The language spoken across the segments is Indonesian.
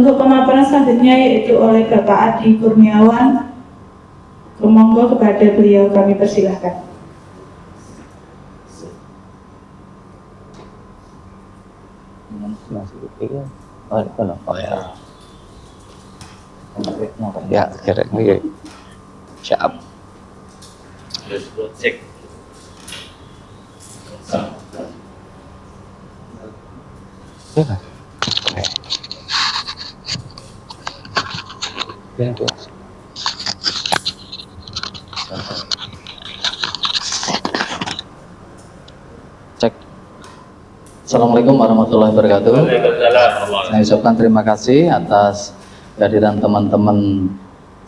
Untuk pemaparan selanjutnya yaitu oleh Bapak Adi Kurniawan. Monggo kepada beliau kami persilahkan. Oh ya. Ya, kira-kira siap. Cek. Ya. Oke. Cek. Assalamualaikum warahmatullahi wabarakatuh. Saya ucapkan terima kasih atas kehadiran teman-teman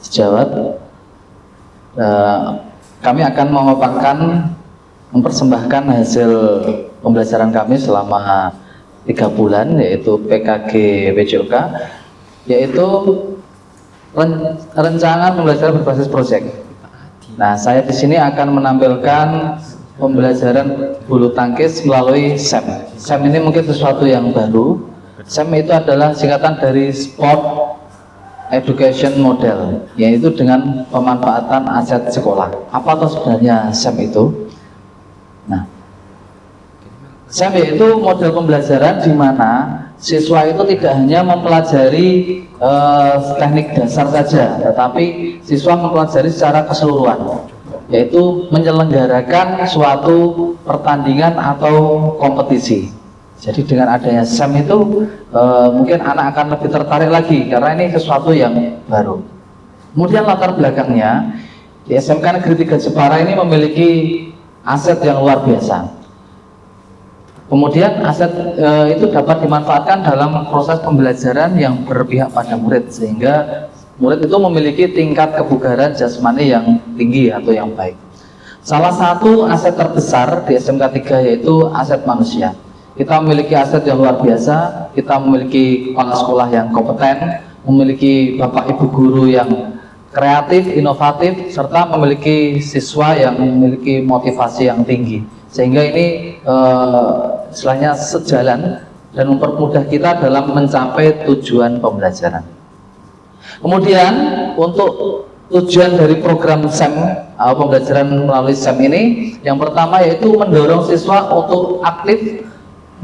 sejawat. Kami akan mempersembahkan hasil pembelajaran kami selama 3 bulan, yaitu PKG PJOK, yaitu rencana pembelajaran berbasis proyek. Nah, saya di sini akan menampilkan pembelajaran bulu tangkis melalui SEM. SEM ini mungkin sesuatu yang baru. SEM itu adalah singkatan dari Sport Education Model, yaitu dengan pemanfaatan aset sekolah. Apa itu sebenarnya SEM itu? Nah, SEM yaitu model pembelajaran di mana siswa itu tidak hanya mempelajari teknik dasar saja, tetapi siswa mempelajari secara keseluruhan, yaitu menyelenggarakan suatu pertandingan atau kompetisi. Jadi dengan adanya SEM itu mungkin anak akan lebih tertarik lagi karena ini sesuatu yang baru. Kemudian latar belakangnya di SMK Negeri 3 Jepara ini memiliki aset yang luar biasa. Kemudian aset itu dapat dimanfaatkan dalam proses pembelajaran yang berpihak pada murid, sehingga murid itu memiliki tingkat kebugaran jasmani yang tinggi atau yang baik. Salah satu aset terbesar di SMK 3 yaitu aset manusia. Kita memiliki aset yang luar biasa, kita memiliki kepala sekolah yang kompeten, memiliki bapak ibu guru yang kreatif, inovatif, serta memiliki siswa yang memiliki motivasi yang tinggi. Sehingga ini istilahnya sejalan dan mempermudah kita dalam mencapai tujuan pembelajaran. Kemudian untuk tujuan dari program SEM, pembelajaran melalui SEM ini, yang pertama yaitu mendorong siswa untuk aktif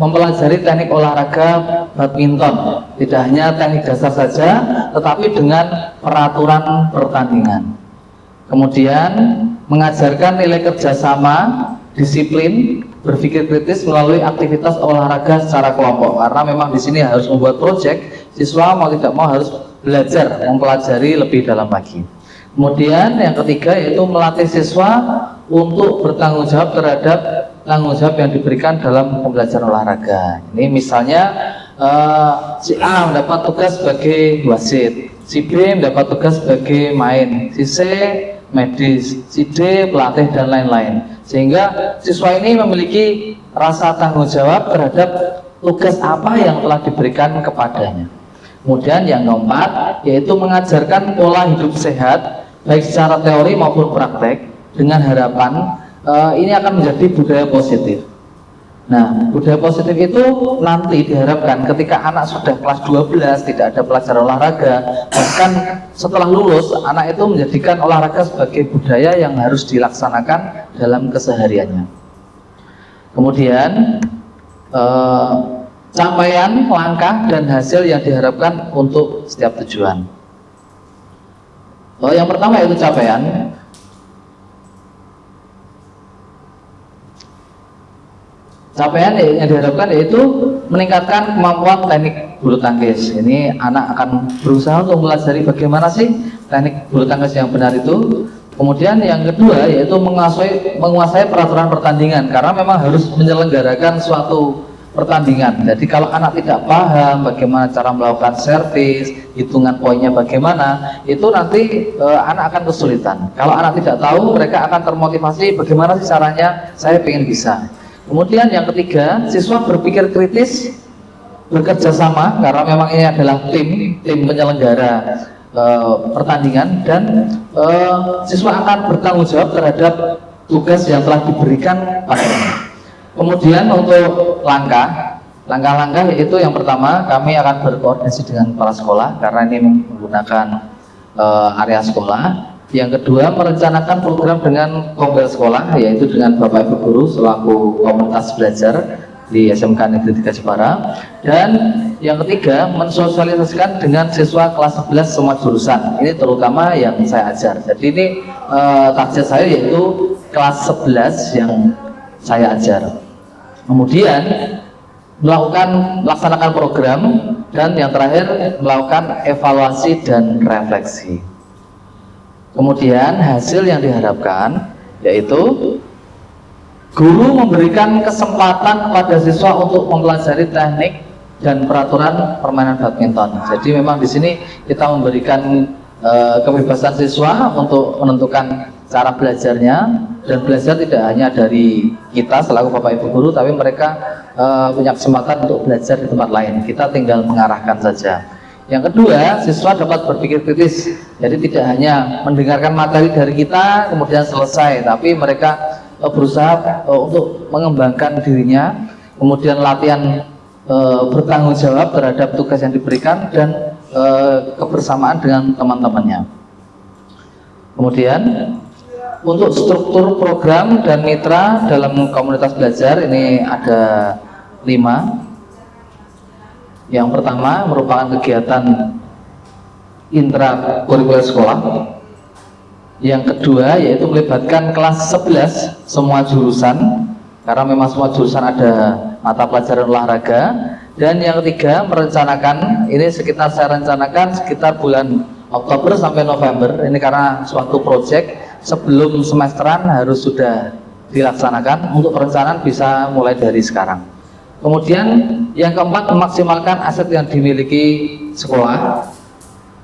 mempelajari teknik olahraga badminton, tidak hanya teknik dasar saja, tetapi dengan peraturan pertandingan. Kemudian mengajarkan nilai kerjasama, disiplin, berpikir kritis melalui aktivitas olahraga secara kelompok. Karena memang di sini harus membuat proyek, siswa mau tidak mau harus belajar mempelajari lebih dalam lagi. Kemudian yang ketiga yaitu melatih siswa untuk bertanggung jawab terhadap tanggung jawab yang diberikan dalam pembelajaran olahraga. Ini misalnya si A mendapat tugas sebagai wasit, si B mendapat tugas sebagai main, si C medis, si D pelatih dan lain-lain. Sehingga siswa ini memiliki rasa tanggung jawab terhadap tugas apa yang telah diberikan kepadanya. Kemudian yang keempat yaitu mengajarkan pola hidup sehat baik secara teori maupun praktek dengan harapan ini akan menjadi budaya positif. Nah, budaya positif itu nanti diharapkan ketika anak sudah kelas 12 tidak ada pelajaran olahraga, bahkan setelah lulus anak itu menjadikan olahraga sebagai budaya yang harus dilaksanakan dalam kesehariannya. Kemudian capaian, langkah, dan hasil yang diharapkan untuk setiap tujuan. Yang pertama yaitu capaian. Capaian yang diharapkan yaitu meningkatkan kemampuan teknik bulu tangkis. Ini anak akan berusaha untuk mempelajari bagaimana sih teknik bulu tangkis yang benar itu. Kemudian yang kedua yaitu menguasai peraturan pertandingan, karena memang harus menyelenggarakan suatu pertandingan. Jadi kalau anak tidak paham bagaimana cara melakukan servis, hitungan poinnya bagaimana, itu nanti anak akan kesulitan. Kalau anak tidak tahu, mereka akan termotivasi bagaimana sih caranya, saya ingin bisa. Kemudian yang ketiga, siswa berpikir kritis, bekerja sama, karena memang ini adalah tim penyelenggara pertandingan, dan siswa akan bertanggung jawab terhadap tugas yang telah diberikan padanya. Kemudian untuk langkah Langkah-langkah yaitu yang pertama, kami akan berkoordinasi dengan kepala sekolah karena ini menggunakan area sekolah. Yang kedua, merencanakan program dengan kompel sekolah, yaitu dengan Bapak Ibu Guru selaku komunitas belajar di SMK Negeri 3 Jepara. Dan yang ketiga, mensosialisasikan dengan siswa kelas 11 semua jurusan. Ini terutama yang saya ajar. Jadi ini target saya yaitu kelas 11 yang saya ajar. Kemudian melaksanakan program, dan yang terakhir melakukan evaluasi dan refleksi. Kemudian hasil yang diharapkan yaitu guru memberikan kesempatan kepada siswa untuk mempelajari teknik dan peraturan permainan badminton. Jadi memang di sini kita memberikan kebebasan siswa untuk menentukan cara belajarnya, dan belajar tidak hanya dari kita selaku Bapak Ibu Guru, tapi mereka punya kesempatan untuk belajar di tempat lain. Kita tinggal mengarahkan saja. Yang kedua, siswa dapat berpikir kritis. Jadi tidak hanya mendengarkan materi dari kita kemudian selesai, tapi mereka berusaha untuk mengembangkan dirinya, kemudian latihan bertanggung jawab terhadap tugas yang diberikan, dan kebersamaan dengan teman-temannya. Kemudian untuk struktur program dan mitra dalam komunitas belajar ini ada 5. Yang pertama merupakan kegiatan intrakurikuler sekolah. Yang kedua yaitu melibatkan kelas 11 semua jurusan, karena memang semua jurusan ada mata pelajaran olahraga. Dan yang ketiga merencanakan, ini saya rencanakan sekitar bulan Oktober sampai November, ini karena suatu proyek sebelum semesteran harus sudah dilaksanakan. Untuk perencanaan bisa mulai dari sekarang. Kemudian yang keempat, memaksimalkan aset yang dimiliki sekolah.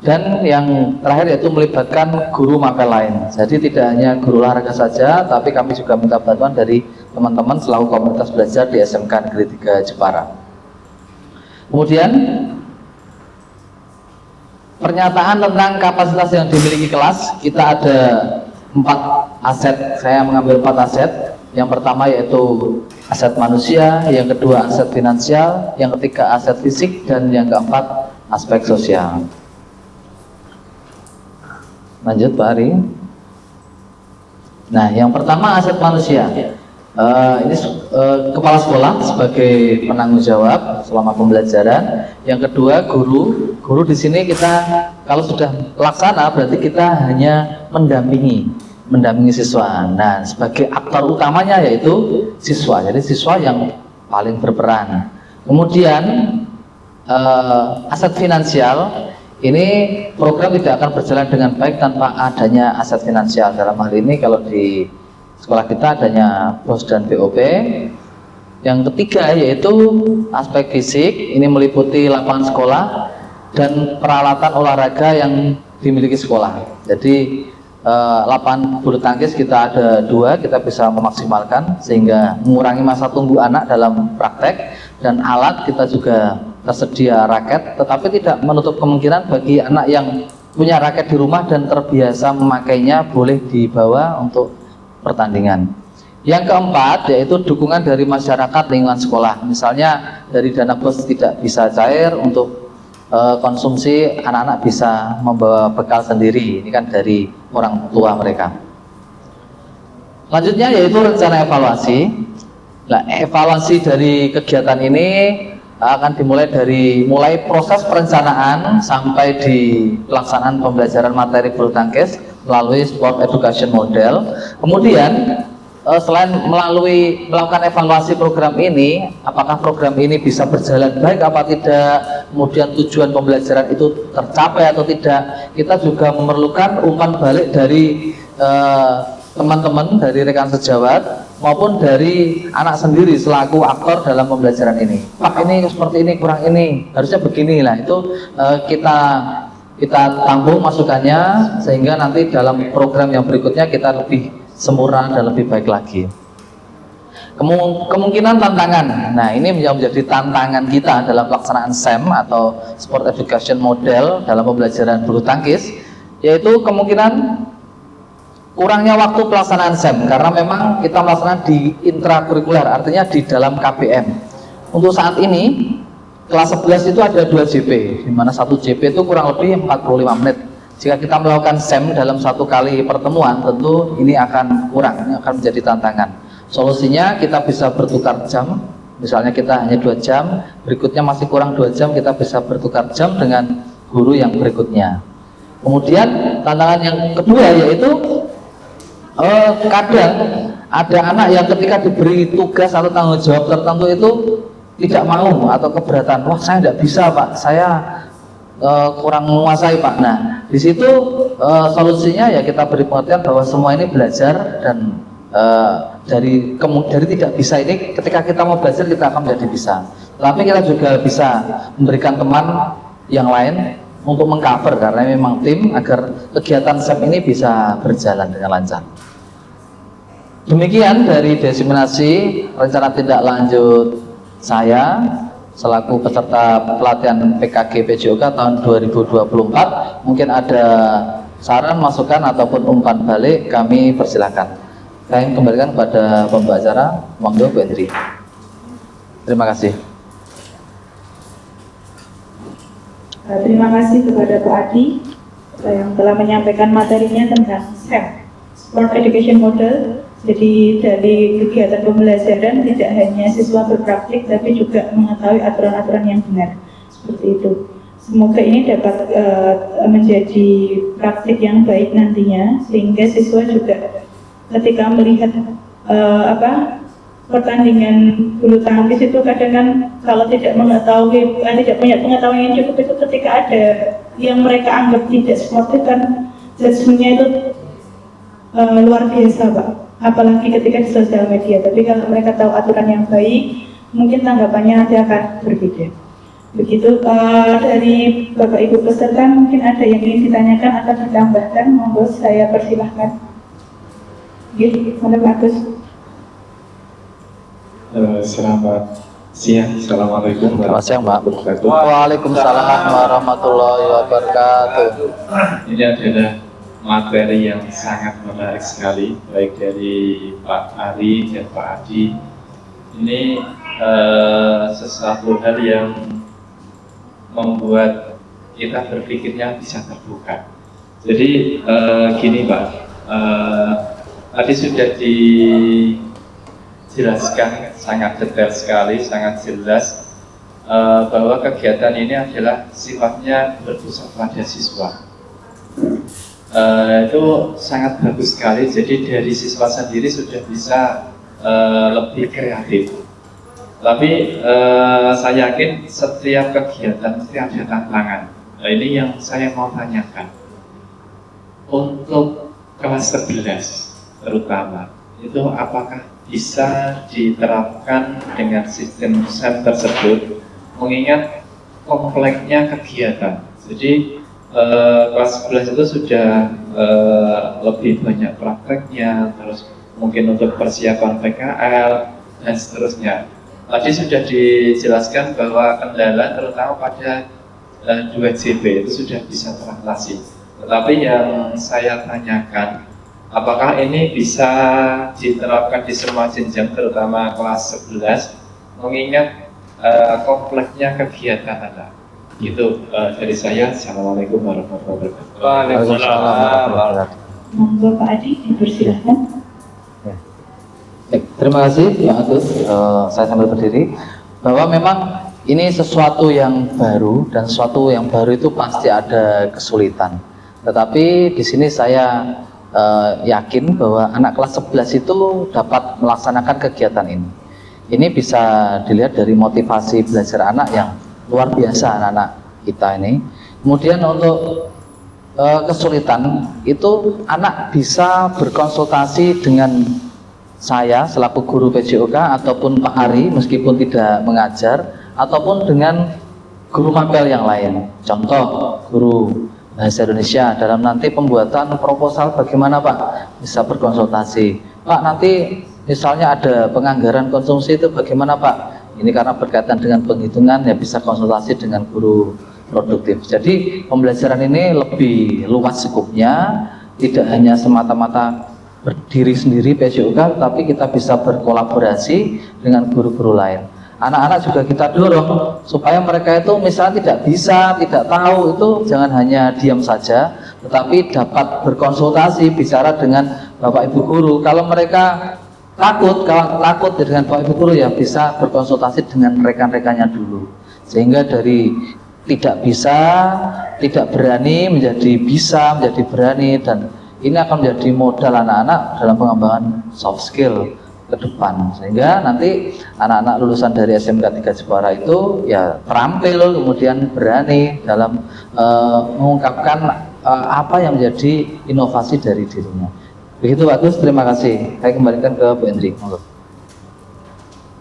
Dan yang terakhir yaitu melibatkan guru mapel lain. Jadi tidak hanya guru olahraga saja, tapi kami juga minta bantuan dari teman-teman selaku komunitas belajar di SMK Negeri 3 Jepara. Kemudian pernyataan tentang kapasitas yang dimiliki kelas, kita ada 4 aset. Saya mengambil 4 aset. Yang pertama yaitu aset manusia, yang kedua aset finansial, yang ketiga aset fisik, dan yang keempat aspek sosial. Lanjut Pak Ari. Nah, yang pertama aset manusia. Ini kepala sekolah sebagai penanggung jawab selama pembelajaran. Yang kedua guru. Guru di sini kita kalau sudah pelaksana berarti kita hanya mendampingi siswa. Nah, sebagai aktor utamanya yaitu siswa. Jadi siswa yang paling berperan. Kemudian aset finansial. Ini program tidak akan berjalan dengan baik tanpa adanya aset finansial. Dalam hal ini kalau di sekolah kita adanya BOS dan BOP. Yang ketiga yaitu aspek fisik. Ini meliputi lapangan sekolah dan peralatan olahraga yang dimiliki sekolah. Jadi lapangan bulu tangkis kita ada 2, kita bisa memaksimalkan sehingga mengurangi masa tunggu anak dalam praktek. Dan alat kita juga tersedia raket, tetapi tidak menutup kemungkinan bagi anak yang punya raket di rumah dan terbiasa memakainya boleh dibawa untuk pertandingan. Yang keempat yaitu dukungan dari masyarakat lingkungan sekolah. Misalnya dari dana BOS tidak bisa cair, untuk konsumsi anak-anak bisa membawa bekal sendiri. Ini kan dari orang tua mereka. Selanjutnya yaitu rencana evaluasi. Nah, evaluasi dari kegiatan ini akan dimulai dari proses perencanaan sampai di pelaksanaan pembelajaran materi bulu tangkis melalui sport education model. Kemudian selain melakukan evaluasi program ini, apakah program ini bisa berjalan baik apa tidak, kemudian tujuan pembelajaran itu tercapai atau tidak, kita juga memerlukan umpan balik dari teman-teman, dari rekan sejawat maupun dari anak sendiri selaku aktor dalam pembelajaran ini. Pak, ini seperti ini, kurang ini, harusnya begini lah. Itu kita tampung masukannya sehingga nanti dalam program yang berikutnya kita lebih sempurna dan lebih baik lagi. Kemungkinan tantangan. Nah, ini yang menjadi tantangan kita dalam pelaksanaan SEM atau Sport Education Model dalam pembelajaran bulu tangkis, yaitu kemungkinan kurangnya waktu pelaksanaan SEM karena memang kita melaksanakan di intrakurikuler, artinya di dalam KBM. untuk saat ini kelas 11 itu ada 2 JP, di mana 1 JP itu kurang lebih 45 menit. Jika kita melakukan SEM dalam 1 kali pertemuan, tentu ini akan kurang, ini akan menjadi tantangan. Solusinya kita bisa bertukar jam, misalnya kita hanya 2 jam, berikutnya masih kurang 2 jam, kita bisa bertukar jam dengan guru yang berikutnya. Kemudian tantangan yang kedua yaitu kadang ada anak yang ketika diberi tugas atau tanggung jawab tertentu itu tidak mau atau keberatan. Wah, saya tidak bisa Pak, saya kurang menguasai Pak. Nah, di situ solusinya ya kita beri pengertian bahwa semua ini belajar, dan dari tidak bisa ini ketika kita mau belajar kita akan menjadi bisa. Tapi kita juga bisa memberikan teman yang lain untuk mengcover, karena memang tim agar kegiatan SEM ini bisa berjalan dengan lancar. Demikian dari diseminasi rencana tindak lanjut saya selaku peserta pelatihan PKG PJOK tahun 2024. Mungkin ada saran, masukan ataupun umpan balik, kami persilakan. Kami kembalikan kepada pembawa acara, monggo Bu Hendri. Terima kasih. Terima kasih kepada Pak Adi yang telah menyampaikan materinya tentang SEM, Sport Education Model. Jadi dari kegiatan pembelajaran tidak hanya siswa berpraktik, tapi juga mengetahui aturan-aturan yang benar. Seperti itu. Semoga ini dapat menjadi praktik yang baik nantinya, sehingga siswa juga ketika melihat pertandingan bulu tangkis itu kadang kan kalau tidak mengetahui, tidak punya pengetahuan yang cukup, itu ketika ada yang mereka anggap tidak sportif kan judgement-nya itu luar biasa Pak, apalagi ketika di sosial media. Tapi kalau mereka tahu aturan yang baik, mungkin tanggapannya nanti akan berbeda. Begitu. Dari Bapak Ibu peserta mungkin ada yang ingin ditanyakan atau ditambahkan, monggo saya persilahkan. Mana Pak Agus? Selamat siang, Assalamualaikum warahmatullahi wabarakatuh. Waalaikumsalam warahmatullahi wabarakatuh. Ini adalah materi yang sangat menarik sekali, baik dari Pak Ari dan Pak Adi. Ini sesuatu hal yang membuat kita berpikirnya bisa terbuka. Jadi gini Pak, tadi sudah dijelaskan sangat detail sekali, sangat jelas bahwa kegiatan ini adalah sifatnya berpusat pada siswa. Itu sangat bagus sekali. Jadi dari siswa sendiri sudah bisa lebih kreatif. Tapi saya yakin setiap kegiatan mesti ada tantangan. Nah, ini yang saya mau tanyakan. Untuk kelas 11 terutama, itu apakah bisa diterapkan dengan sistem SEM tersebut, mengingat kompleksnya kegiatan. Jadi kelas 11 itu sudah lebih banyak prakteknya, terus mungkin untuk persiapan PKL dan seterusnya. Tadi sudah dijelaskan bahwa kendala terutama pada 2 JP itu sudah bisa teratasi. Tetapi yang saya tanyakan, apakah ini bisa diterapkan di semua jenjang, terutama kelas 11, mengingat kompleksnya kegiatan anak. Itu dari saya. Assalamualaikum warahmatullahi wabarakatuh. Waalaikumsalam warahmatullahi wabarakatuh. Monggo Pak Adi, dipersilahkan. Terima kasih Pak Agus. Saya sambil berdiri bahwa memang ini sesuatu yang baru, dan sesuatu yang baru itu pasti ada kesulitan. Tetapi di sini saya yakin bahwa anak kelas 11 itu dapat melaksanakan kegiatan ini. Ini bisa dilihat dari motivasi belajar anak yang luar biasa, anak-anak kita ini. Kemudian untuk kesulitan itu anak bisa berkonsultasi dengan saya selaku guru PJOK ataupun Pak Ari meskipun tidak mengajar, ataupun dengan guru mapel yang lain. Contoh guru bahasa Indonesia dalam nanti pembuatan proposal bagaimana Pak, bisa berkonsultasi. Pak, nanti misalnya ada penganggaran konsumsi itu bagaimana Pak, ini karena berkaitan dengan penghitungan, ya bisa konsultasi dengan guru produktif. Jadi pembelajaran ini lebih luas skupnya, tidak hanya semata-mata berdiri sendiri PJOK, tapi kita bisa berkolaborasi dengan guru-guru lain. anak-anak juga kita dorong supaya mereka itu misalnya tidak bisa, tidak tahu, itu jangan hanya diam saja, tetapi dapat berkonsultasi, bicara dengan Bapak Ibu guru. Kalau mereka takut, kalau takut dengan Bapak Ibu guru, ya bisa berkonsultasi dengan rekan-rekannya dulu, sehingga dari tidak bisa, tidak berani menjadi bisa, menjadi berani, dan ini akan menjadi modal anak-anak dalam pengembangan soft skill ke depan, sehingga nanti anak-anak lulusan dari SMK 3 Jepara itu ya terampil, kemudian berani dalam mengungkapkan apa yang menjadi inovasi dari dirinya. Begitu Pak Gus, terima kasih. Saya kembalikan ke Bu Endri.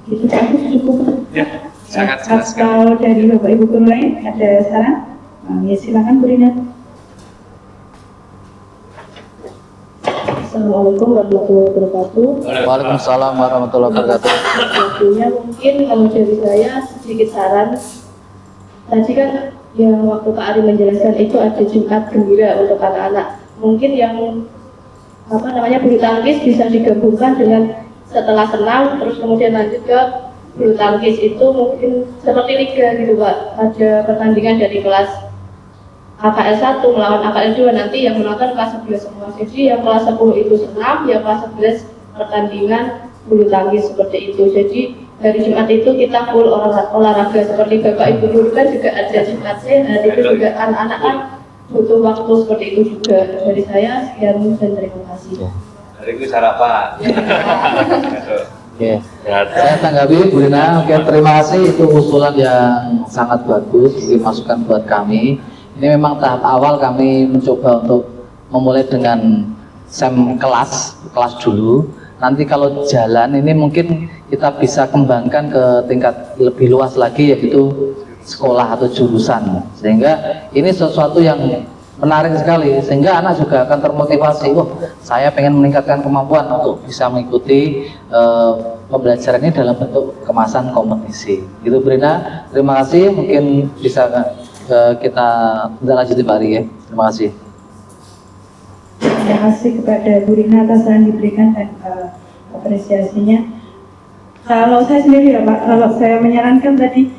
Itu Pak Gus cukup. Ya, sangat jelas sekali. Kalau dari Bapak Ibu guru lain ada saran? Ya silakan Bu Rina. Assalamualaikum warahmatullahi wabarakatuh. Waalaikumsalam warahmatullahi wabarakatuh. Waktunya mungkin kalau dari saya sedikit saran. Tadi kan yang waktu Pak Ari menjelaskan itu ada Jumat Gembira untuk anak-anak. Mungkin yang bulu tangkis bisa digabungkan dengan setelah senam terus kemudian lanjut ke bulu tangkis, itu mungkin seperti liga gitu Pak. Ada pertandingan dari kelas AKL 1 melawan AKL 2, nanti yang menonton kelas 11 semua. Jadi yang kelas 10 itu senam, yang kelas 11 pertandingan bulu tangkis seperti itu. Jadi hari Jumat itu kita full olahraga, seperti Bapak Ibu guru kan juga ada Jumat sehat, itu juga anak-anak kan butuh waktu seperti itu juga. Dari saya sekian dan terima kasih. Dari itu sarapan. Oke, saya tanggapi Bu Rina. Oke, terima kasih, itu usulan yang sangat bagus, masukan buat kami. Ini memang tahap awal kami mencoba untuk memulai dengan SEM kelas dulu. Nanti kalau jalan ini mungkin kita bisa kembangkan ke tingkat lebih luas lagi, yaitu sekolah atau jurusan. Sehingga ini sesuatu yang menarik sekali, sehingga anak juga akan termotivasi. Wah, saya pengen meningkatkan kemampuan untuk bisa mengikuti pembelajaran ini dalam bentuk kemasan kompetisi. Gitu Bu Rina, terima kasih. Mungkin bisa kita lanjuti Pak Ari ya. Terima kasih. Terima kasih kepada Bu Rina atas saran diberikan dan apresiasinya. Kalau saya sendiri ya Pak, kalau saya menyarankan tadi,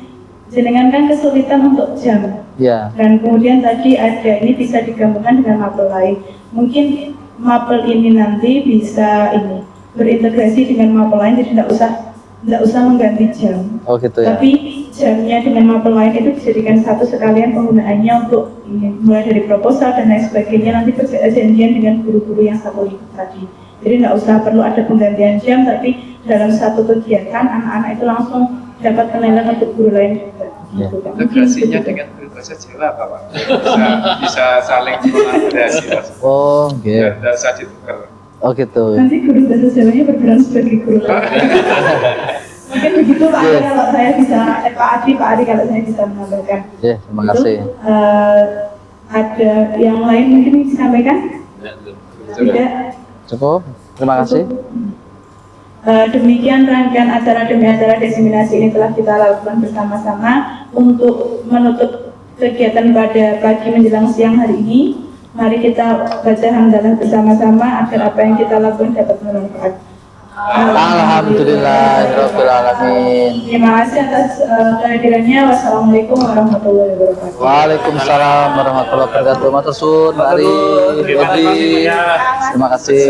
jenengan kan kesulitan untuk jam. Ya. Dan kemudian tadi ada, ini bisa digabungkan dengan mapel lain. Mungkin mapel ini nanti bisa ini berintegrasi dengan mapel lain, jadi tidak usah mengganti jam. Oh gitu ya. Tapi jamnya dengan mapel lain itu dijadikan satu, sekalian penggunaannya untuk ini, mulai dari proposal dan lain sebagainya, nanti perjanjian dengan guru-guru yang satu itu tadi. Jadi tidak usah perlu ada penggantian jam, tapi dalam satu kegiatan anak-anak itu langsung dapat penilaian untuk guru lain juga. Ya. Gitu, Pak. Integrasinya dengan bahasa Jawa Pak, bisa saling kolaborasi Mas. Oh, gitu. Tidak usah ditukar. Oh gitu. Nanti guru bahasa Jawanya berperan sebagai guru lain. Mungkin begitu Pak Ari, kalau saya bisa, Pak Adi kalau saya bisa menambahkan. Ya, terima kasih. Ada yang lain mungkin disampaikan? Tidak. Cukup. Terima kasih. Demikian rangkaian acara demi acara diseminasi ini telah kita lakukan bersama-sama untuk menutup kegiatan pada pagi menjelang siang hari ini. Mari kita baca hamdalah bersama-sama agar apa yang kita lakukan dapat bermanfaat. Alhamdulillahirabbil alamin. Terima kasih atas kehadirannya. Wassalamualaikum warahmatullahi wabarakatuh. Waalaikumsalam warahmatullahi wabarakatuh. Matur suwun, Pak Ari, Budi. Terima kasih.